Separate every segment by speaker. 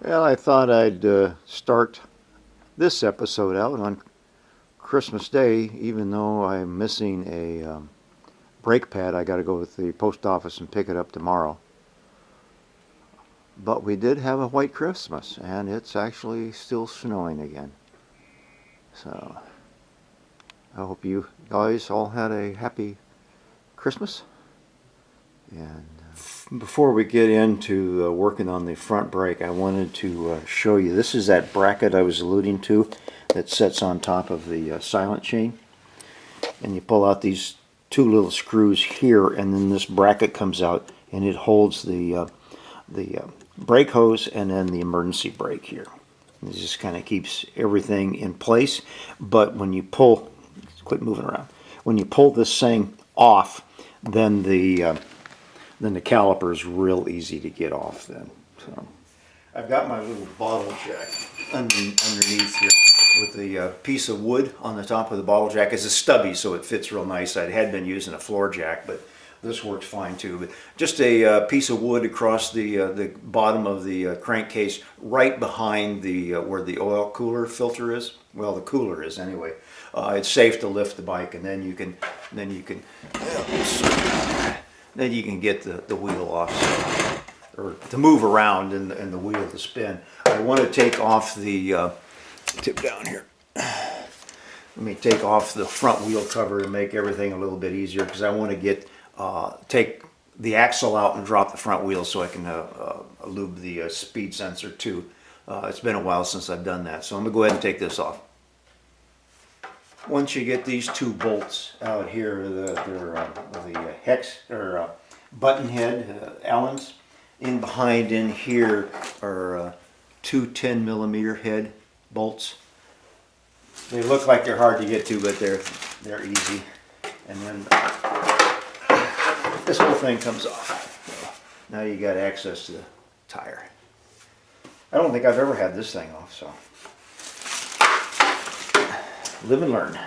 Speaker 1: Well, I thought I'd start this episode out on Christmas Day, even though I'm missing a brake pad. I got to go to the post office and pick it up tomorrow. But we did have a white Christmas, and it's actually still snowing again. So I hope you guys all had a happy Christmas. And before we get into working on the front brake, I wanted to show you. This is that bracket I was alluding to that sits on top of the silent chain. And you pull out these two little screws here, and then this bracket comes out, and it holds the brake hose and then the emergency brake here. It just kind of keeps everything in place. But when you pull, quit moving around. When you pull this thing off, then the caliper is real easy to get off. Then, so I've got my little bottle jack underneath here with the piece of wood on the top of the bottle jack. It's a stubby, so it fits real nice. I had been using a floor jack, but this works fine too. But just a piece of wood across the bottom of the crankcase, right behind the where the oil cooler filter is. Well, the cooler is anyway. It's safe to lift the bike, and then you can get the wheel off, or to move around and the wheel to spin. I want to take off the tip down here. Let me take off the front wheel cover to make everything a little bit easier, because I want to take the axle out and drop the front wheel so I can lube the speed sensor too. It's been a while since I've done that, so I'm gonna go ahead and take this off. Once you get these two bolts out here, the hex or button head Allens, in behind in here are two 10mm head bolts. They look like they're hard to get to, but they're easy. And then this whole thing comes off. So now you got access to the tire. I don't think I've ever had this thing off, so live and learn.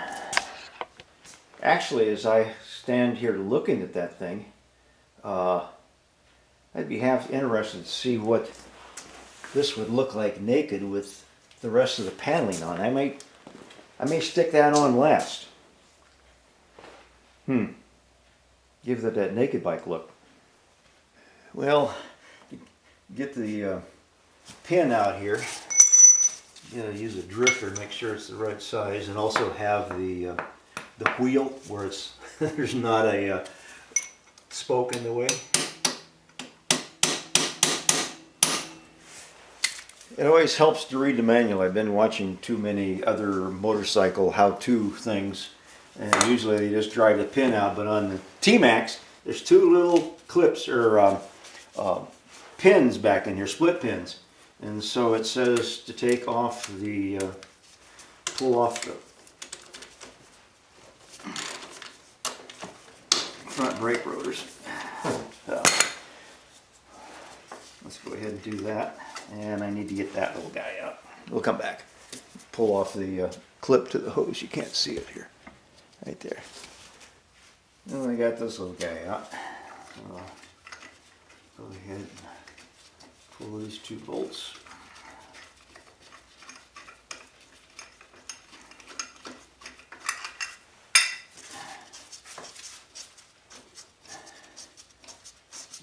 Speaker 1: Actually, as I stand here looking at that thing, I'd be half interested to see what this would look like naked with the rest of the paneling on. I may stick that on last. Give that naked bike look. Well, get the pin out here. You gotta use a drifter to make sure it's the right size, and also have the wheel where it's there's not a spoke in the way. It always helps to read the manual. I've been watching too many other motorcycle how-to things, and usually they just drive the pin out. But on the Tmax, there's two little clips or pins back in here, split pins. And so it says to take off the, pull off the front brake rotors. Let's go ahead and do that. And I need to get that little guy out. We'll come back. Pull off the clip to the hose. You can't see it here. Right there. And I got this little guy out. So go ahead and pull these two bolts.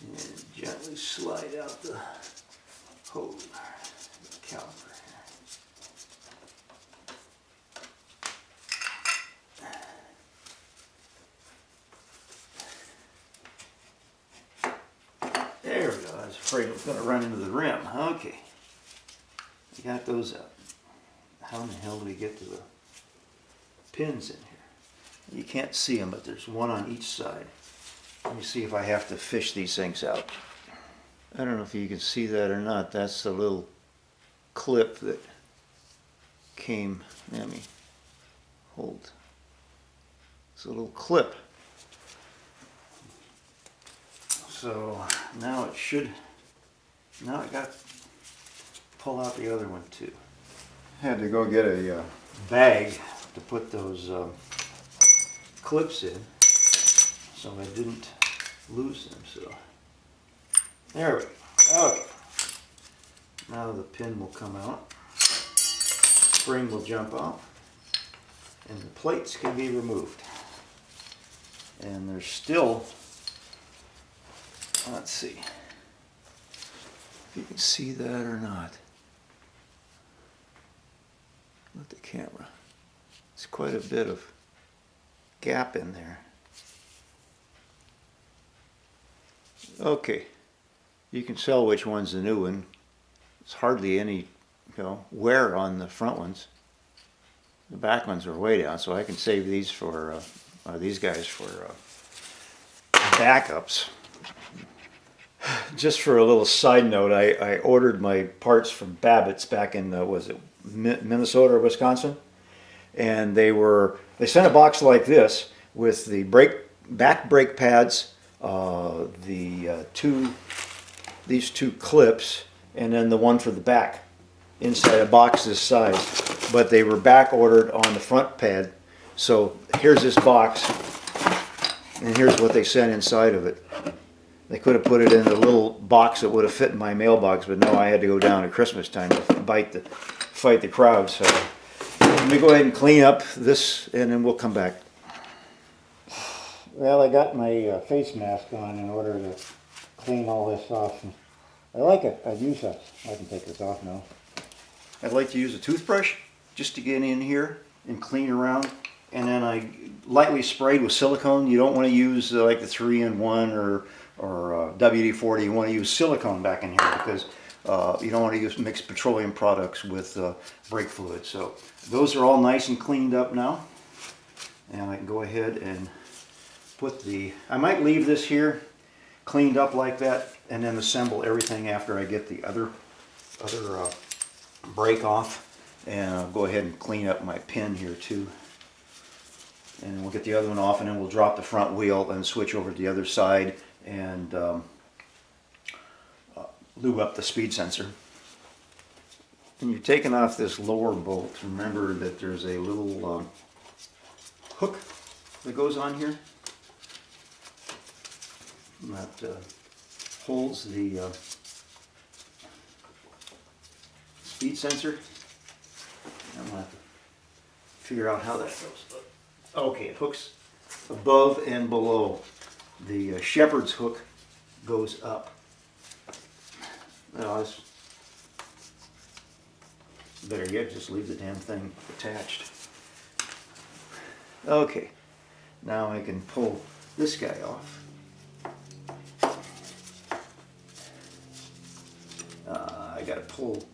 Speaker 1: And gently slide out the hose, the caliper. There we go. I was afraid it was going to run into the rim. Okay. We got those out. How in the hell do we get to the pins in here? You can't see them, but there's one on each side. Let me see if I have to fish these things out. I don't know if you can see that or not. That's the little clip that came. Let me hold. It's a little clip. So now it should, now I got to pull out the other one too. Had to go get a bag to put those clips in so I didn't lose them. So there we go. Okay. Now the pin will come out, spring will jump out, and the plates can be removed. And there's still, let's see if you can see that or not. With the camera, it's quite a bit of gap in there. Okay, you can tell which one's the new one. There's hardly any, wear on the front ones. The back ones are way down, so I can save these for these guys for backups. Just for a little side note, I ordered my parts from Babbitt's back in was it Minnesota or Wisconsin, and they sent a box like this with the back brake pads, these two clips, and then the one for the back inside a box this size. But they were back ordered on the front pad. So here's this box, and here's what they sent inside of it. They could have put it in a little box that would have fit in my mailbox, but no, I had to go down at Christmas time to fight the crowd. So let me go ahead and clean up this, and then we'll come back.
Speaker 2: Well, I got my face mask on in order to clean all this off. I like it. I'd use that. I can take this off now.
Speaker 1: I'd like to use a toothbrush just to get in here and clean around, and then I lightly sprayed with silicone. You don't want to use like the 3-in-1 or WD-40. You want to use silicone back in here because you don't want to mix petroleum products with brake fluid. So those are all nice and cleaned up now, and I can go ahead and put I might leave this here cleaned up like that and then assemble everything after I get the other brake off, and I'll go ahead and clean up my pin here too, and we'll get the other one off, and then we'll drop the front wheel and switch over to the other side and lube up the speed sensor. When you're taking off this lower bolt, remember that there's a little hook that goes on here that holds the speed sensor. I'm gonna have to figure out how that goes. Okay, it hooks above and below. The shepherd's hook goes up. No, it's better yet, just leave the damn thing attached. Okay, now I can pull this guy off. I gotta pull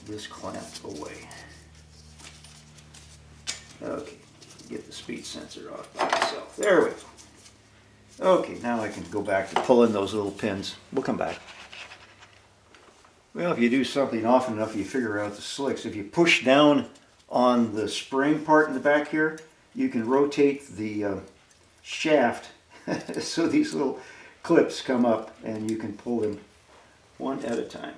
Speaker 1: this clamp away. Okay, get the speed sensor off by itself. There we go. Okay, now I can go back to pulling those little pins. We'll come back. Well, if you do something often enough, you figure out the slicks. If you push down on the spring part in the back here, you can rotate the shaft so these little clips come up and you can pull them one at a time.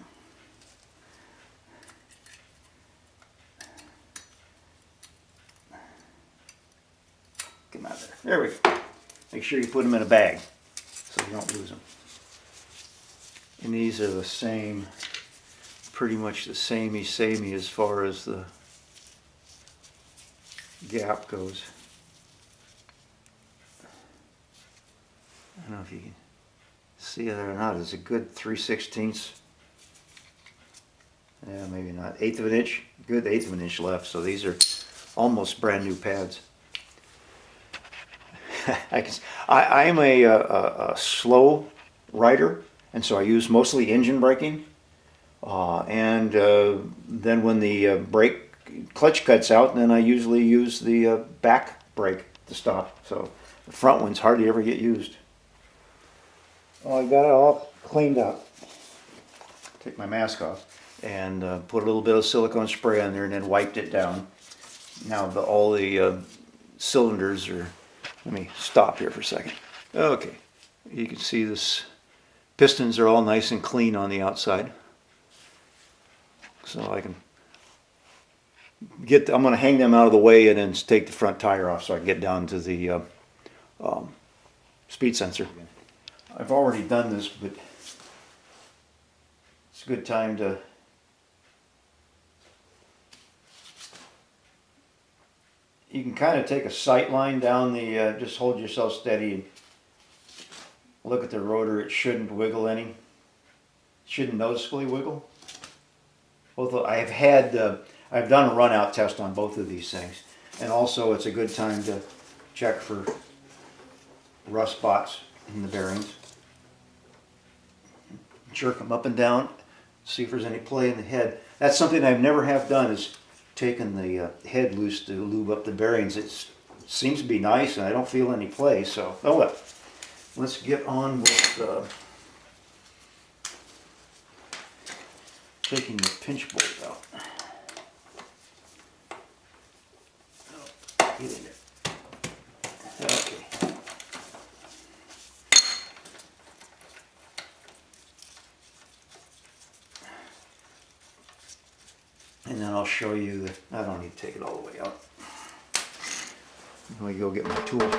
Speaker 1: Come out there. There we go. Make sure you put them in a bag so you don't lose them. And these are the same, pretty much the samey as far as the gap goes. I don't know if you can see it or not. It's a good 3/16. Yeah, maybe not. 1/8 of an inch. Good 1/8 of an inch left. So these are almost brand new pads. I am a slow rider, and so I use mostly engine braking. And then when the brake clutch cuts out, then I usually use the back brake to stop. So the front ones hardly ever get used.
Speaker 2: Well, I got it all cleaned up.
Speaker 1: Take my mask off and put a little bit of silicone spray on there and then wiped it down. Now all the cylinders are, let me stop here for a second. Okay, you can see this pistons are all nice and clean on the outside. So I can I'm going to hang them out of the way and then take the front tire off so I can get down to the speed sensor. I've already done this, but it's a good time to you can kind of take a sight line down the, just hold yourself steady and look at the rotor. It shouldn't wiggle any. It shouldn't noticeably wiggle. I've done a run out test on both of these things. And also it's a good time to check for rust spots in the bearings. Jerk them up and down, see if there's any play in the head. That's something I've never have done, is taken the head loose to lube up the bearings. It seems to be nice and I don't feel any play, so oh well. Let's get on with taking the pinch bolt out. Oh, get in there. Okay. And then I'll show you I don't need to take it all the way out. Let me go get my tool.